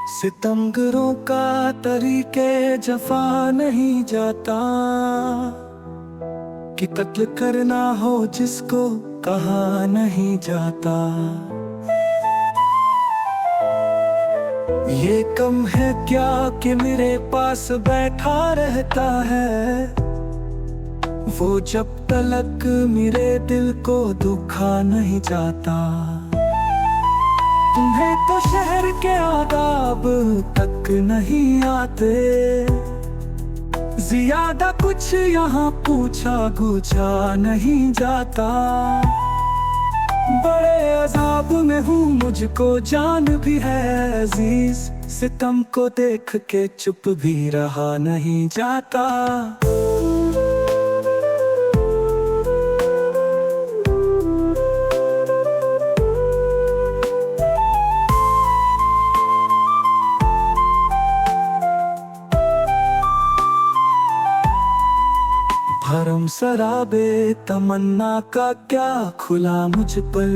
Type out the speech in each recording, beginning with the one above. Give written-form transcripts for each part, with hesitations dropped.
सितमगरों का तरीके जफा नहीं जाता कि कत्ल करना हो जिसको कहा नहीं जाता। ये कम है क्या कि मेरे पास बैठा रहता है, वो जब तलक मेरे दिल को दुखा नहीं जाता। तुम्हें तो शहर के आदाब तक नहीं आते, ज्यादा कुछ यहाँ पूछा गुछा नहीं जाता। बड़े अजाब में हूँ मुझको जान भी है अजीज, सितम को देख के चुप भी रहा नहीं जाता। भरम शराबे तमन्ना का क्या खुला मुझ पर,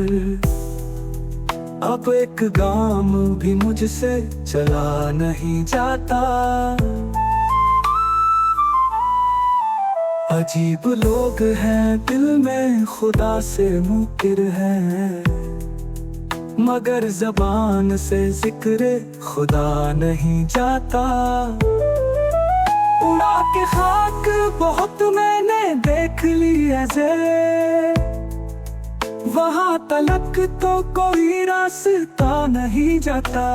अब एक गाम भी मुझसे चला नहीं जाता। अजीब लोग हैं दिल में खुदा से मुनकिर हैं, मगर जबान से जिक्र खुदा नहीं जाता। उड़ा के खाक बहुत मैंने देख ली ऐसे, वहां तलक तो कोई रास्ता नहीं जाता।